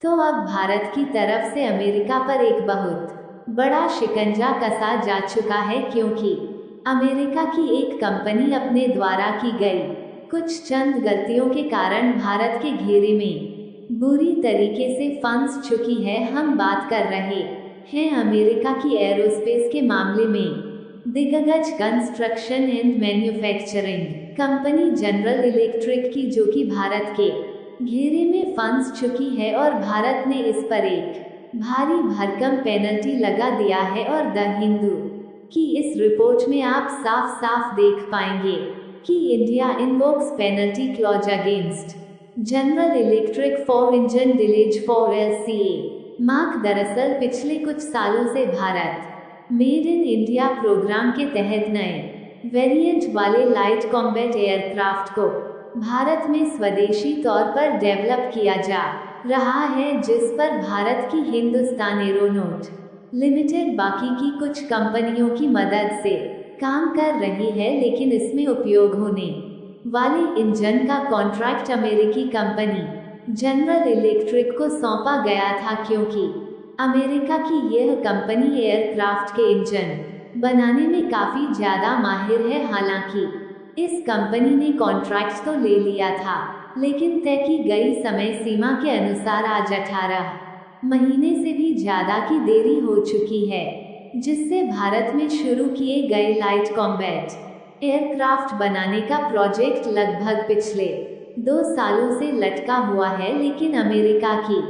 तो अब भारत की तरफ से अमेरिका पर एक बहुत बड़ा शिकंजा कसा जा चुका है, क्योंकि अमेरिका की एक कंपनी अपने द्वारा की गई कुछ चंद गलतियों के कारण भारत के घेरे में बुरी तरीके से फंस चुकी है। हम बात कर रहे हैं अमेरिका की एरोस्पेस के मामले में दिग्गज construction and manufacturing company general electric की, जो कि भारत के घेरे में फंस चुकी है और भारत ने इस पर एक भारी भरकम पेनल्टी लगा दिया है। और द हिंदू की इस रिपोर्ट में आप साफ साफ देख पाएंगे कि India invokes penalty clause against General Electric for engine delays for LCA mark. दरअसल पिछले कुछ सालों से Bharat made in India programme के तहत नए वेरिएंट वाले लाइट कॉम्बैट एयरक्राफ्ट को भारत में स्वदेशी तौर पर डेवलप किया जा रहा है, जिस पर भारत की हिंदुस्तान एरोनॉट लिमिटेड बाकी की कुछ कंपनियों की मदद से काम कर रही है। लेकिन इसमें उपयोग होने वाले इंजन का कॉन्ट्रैक्ट अमेरिकी कंपनी जनरल इलेक्ट्रिक को सौंपा गया था, क्योंकि अमेरिका की यह कंपनी एयरक्राफ्ट के इंजन बनाने में काफ़ी ज़्यादा माहिर है। हालांकि इस कंपनी ने कॉन्ट्रैक्ट तो ले लिया था, लेकिन तय की गई समय सीमा के अनुसार आज 18 महीने से भी ज़्यादा की देरी हो चुकी है, जिससे भारत में शुरू किए गए लाइट कॉम्बैट एयरक्राफ्ट बनाने का प्रोजेक्ट लगभग पिछले 2 सालों से लटका हुआ है। लेकिन अमेरिका की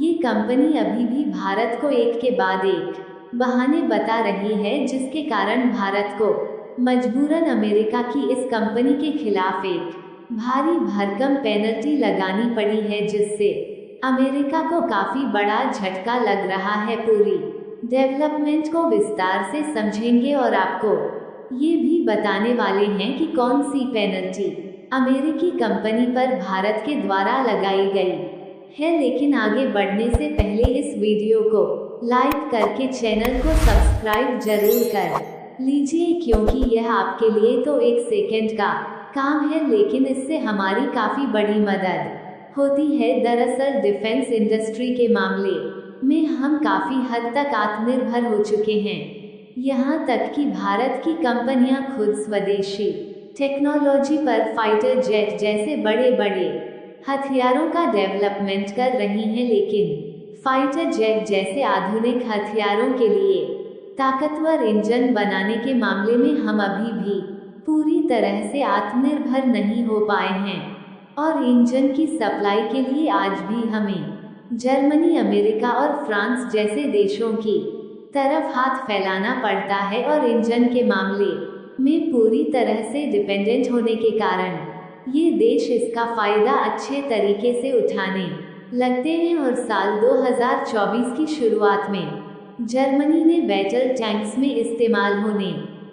ये कंपनी अभी भी भारत को एक के बाद एक बहाने बता रही है, जिसके कारण भारत को मजबूरन अमेरिका की इस कंपनी के खिलाफ एक भारी भरकम पेनल्टी लगानी पड़ी है, जिससे अमेरिका को काफ़ी बड़ा झटका लग रहा है। पूरी डेवलपमेंट को विस्तार से समझेंगे और आपको ये भी बताने वाले हैं कि कौन सी पेनल्टी अमेरिकी कंपनी पर भारत के द्वारा लगाई गई है। लेकिन आगे बढ़ने से पहले इस वीडियो को लाइक करके चैनल को सब्सक्राइब जरूर कर लीजिए, क्योंकि यह आपके लिए तो 1 सेकंड का काम है, लेकिन इससे हमारी काफ़ी बड़ी मदद होती है। दरअसल डिफेंस इंडस्ट्री के मामले में हम काफ़ी हद तक आत्मनिर्भर हो चुके हैं, यहाँ तक कि भारत की कंपनियां खुद स्वदेशी टेक्नोलॉजी पर फाइटर जेट जैसे बड़े बड़े हथियारों का डेवलपमेंट कर रही हैं। लेकिन फाइटर जेट जैसे आधुनिक हथियारों के लिए ताकतवर इंजन बनाने के मामले में हम अभी भी पूरी तरह से आत्मनिर्भर नहीं हो पाए हैं, और इंजन की सप्लाई के लिए आज भी हमें जर्मनी, अमेरिका और फ्रांस जैसे देशों की तरफ हाथ फैलाना पड़ता है। और इंजन के मामले में पूरी तरह से डिपेंडेंट होने के कारण ये देश इसका फ़ायदा अच्छे तरीके से उठाने लगते हैं। और साल 2024 की शुरुआत में जर्मनी ने बैटल टैंक्स में इस्तेमाल होने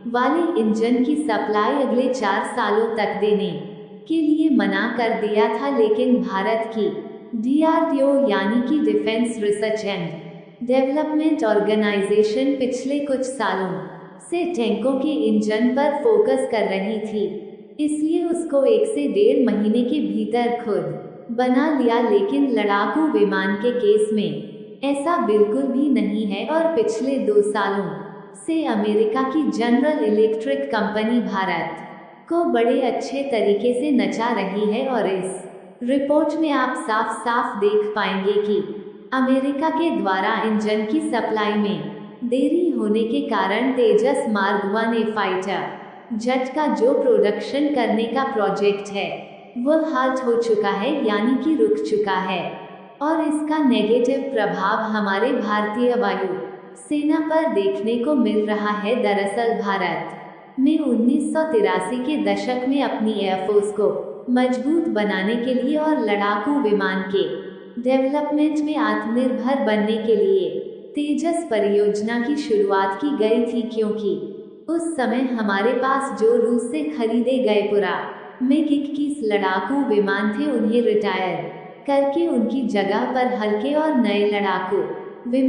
वाले इंजन की सप्लाई अगले 4 सालों तक देने के लिए मना कर दिया था। लेकिन भारत की DRDO यानी कि Defence Research and Development Organisation पिछले कुछ सालों से टैंकों के इंजन पर फोकस कर रही थी, इसलिए उसको 1 से 1.5 महीने के भीतर खुद बना लिया। लेकिन लड़ाकू विमान के केस में ऐसा बिल्कुल भी नहीं है, और पिछले 2 सालों से अमेरिका की जनरल इलेक्ट्रिक कंपनी भारत को बड़े अच्छे तरीके से नचा रही है। और इस रिपोर्ट में आप साफ साफ देख पाएंगे कि अमेरिका के द्वारा इंजन की सप्लाई में देरी होने के कारण तेजस मार्क 1A फाइटर जेट का जो प्रोडक्शन करने का प्रोजेक्ट है वह हाल्ट हो चुका है, यानी कि रुक चुका है। और इसका नेगेटिव प्रभाव हमारे भारतीय वायु सेना पर देखने को मिल रहा है। दरअसल भारत में 1983 के दशक में अपनी एयरफोर्स को मजबूत बनाने के लिए और लड़ाकू विमान के डेवलपमेंट में आत्मनिर्भर बनने के लिए तेजस परियोजना की शुरुआत की गई थी, क्योंकि उस समय हमारे पास जो रूस से खरीदे गए पूरा MiG-21 लड़ाकू विमान थे, उन्हें रिटायर करके उनकी जगह पर हल्के और नए लड़ाकू